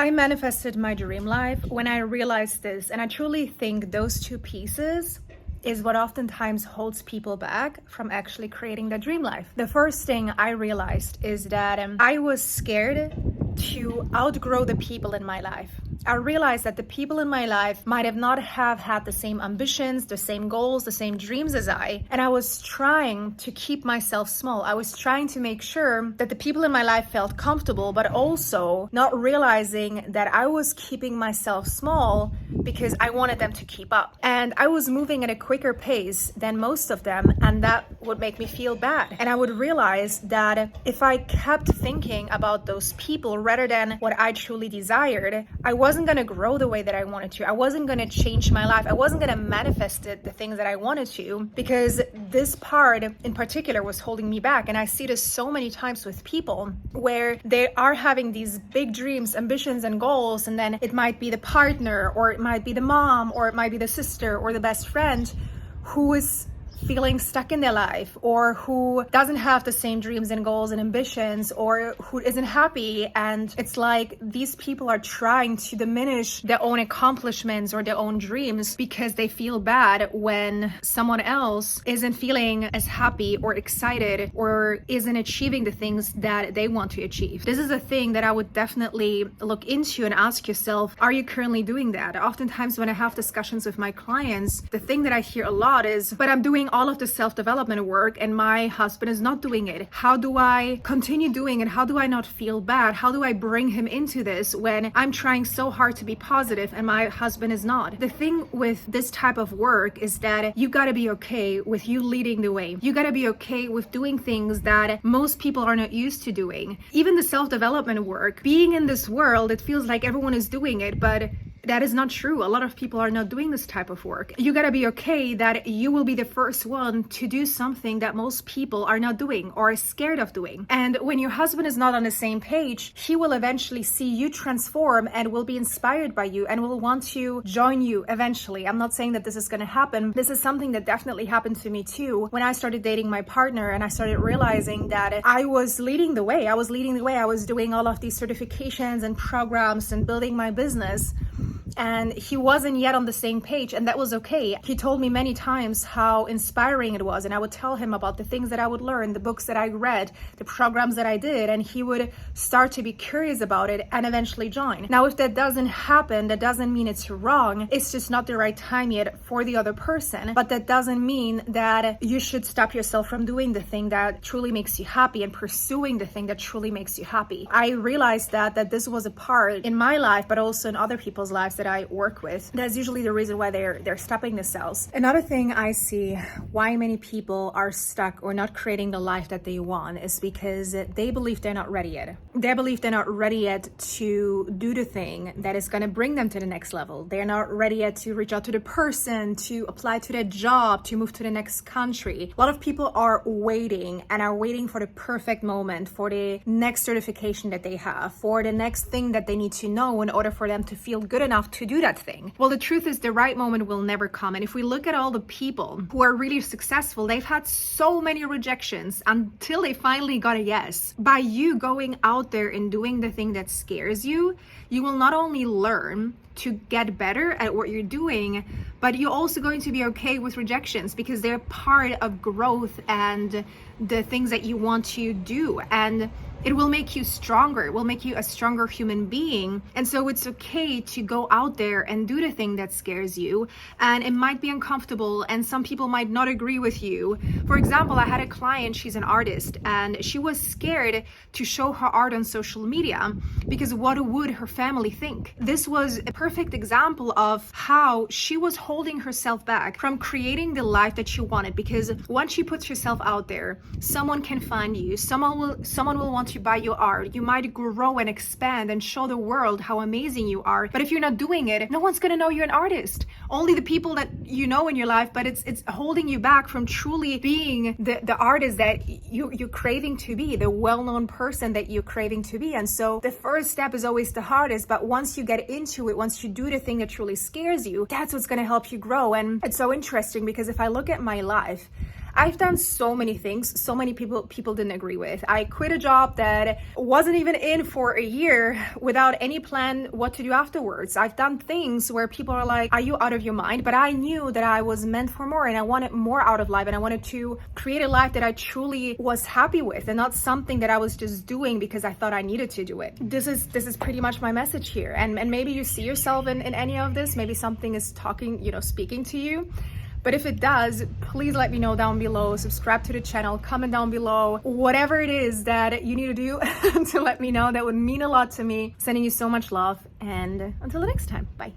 I manifested my dream life when I realized this, and I truly think those two pieces is what oftentimes holds people back from actually creating their dream life. The first thing I realized is that I was scared to outgrow the people in my life. I realized that the people in my life might have not have had the same ambitions, the same goals, the same dreams as I. And I was trying to keep myself small. I was trying to make sure that the people in my life felt comfortable, but also not realizing that I was keeping myself small because I wanted them to keep up. And I was moving at a quicker pace than most of them, and that would make me feel bad. And I would realize that if I kept thinking about those people rather than what I truly desired, I wasn't going to grow the way that I wanted to. I wasn't going to change my life. I wasn't going to manifest the things that I wanted to, because this part in particular was holding me back. And I see this so many times with people where they are having these big dreams, ambitions, and goals, and then it might be the partner, or it might be the mom, or it might be the sister or the best friend who is feeling stuck in their life, or who doesn't have the same dreams and goals and ambitions, or who isn't happy. And it's like these people are trying to diminish their own accomplishments or their own dreams because they feel bad when someone else isn't feeling as happy or excited or isn't achieving the things that they want to achieve. This is a thing that I would definitely look into and ask yourself, are you currently doing that? Oftentimes when I have discussions with my clients, the thing that I hear a lot is, but I'm doing all of the self-development work and my husband is not doing it. How do I continue doing it? How do I not feel bad? How do I bring him into this when I'm trying so hard to be positive and my husband is not? The thing with this type of work is that you gotta be okay with you leading the way. You gotta be okay with doing things that most people are not used to doing. Even the self-development work, being in this world, it feels like everyone is doing it, but that is not true. A lot of people are not doing this type of work. You gotta be okay that you will be the first one to do something that most people are not doing or are scared of doing. And when your husband is not on the same page, he will eventually see you transform and will be inspired by you and will want to join you eventually. I'm not saying that this is gonna happen. This is something that definitely happened to me too. When I started dating my partner and I started realizing that I was leading the way. I was doing all of these certifications and programs and building my business. And he wasn't yet on the same page, and that was okay. He told me many times how inspiring it was, and I would tell him about the things that I would learn, the books that I read, the programs that I did, and he would start to be curious about it and eventually join. Now, if that doesn't happen, that doesn't mean it's wrong. It's just not the right time yet for the other person, but that doesn't mean that you should stop yourself from doing the thing that truly makes you happy and pursuing the thing that truly makes you happy. I realized that this was a part in my life, but also in other people's lives that I work with. That's usually the reason why they're stopping themselves. Another thing I see why many people are stuck or not creating the life that they want is because they believe they're not ready yet. They believe they're not ready yet to do the thing that is going to bring them to the next level. They're not ready yet to reach out to the person, to apply to their job, to move to the next country. A lot of people are waiting for the perfect moment, for the next certification that they have, for the next thing that they need to know in order for them to feel good enough to do that thing. Well, the truth is the right moment will never come. And if we look at all the people who are really successful, they've had so many rejections until they finally got a yes. By you going out there and doing the thing that scares you, you will not only learn to get better at what you're doing, but you're also going to be okay with rejections because they're part of growth and the things that you want to do. And it will make you stronger. It will make you a stronger human being. And so it's okay to go out there and do the thing that scares you. And it might be uncomfortable and some people might not agree with you. For example, I had a client, she's an artist, and she was scared to show her art on social media because what would her family think? This was a perfect example of how she was holding herself back from creating the life that she wanted, because once she puts herself out there, someone can find you, someone will want to buy your art. You might grow and expand and show the world how amazing you are. But if you're not doing it, no one's gonna know you're an artist. Only the people that you know in your life, but it's holding you back from truly being the artist that you're craving to be, the well-known person that you're craving to be. And so the first step is always the hardest, but once you get into it, once you do the thing that truly scares you, that's what's gonna help you grow. And it's so interesting because if I look at my life, I've done so many things so many people didn't agree with. I quit a job that wasn't even in for a year without any plan what to do afterwards. I've done things where people are like, are you out of your mind? But I knew that I was meant for more, and I wanted more out of life, and I wanted to create a life that I truly was happy with, and not something that I was just doing because I thought I needed to do it. This is pretty much my message here. And maybe you see yourself in any of this. Maybe something is speaking to you. But if it does, please let me know down below. Subscribe to the channel, comment down below, whatever it is that you need to do to let me know. That would mean a lot to me. Sending you so much love, and until the next time, bye.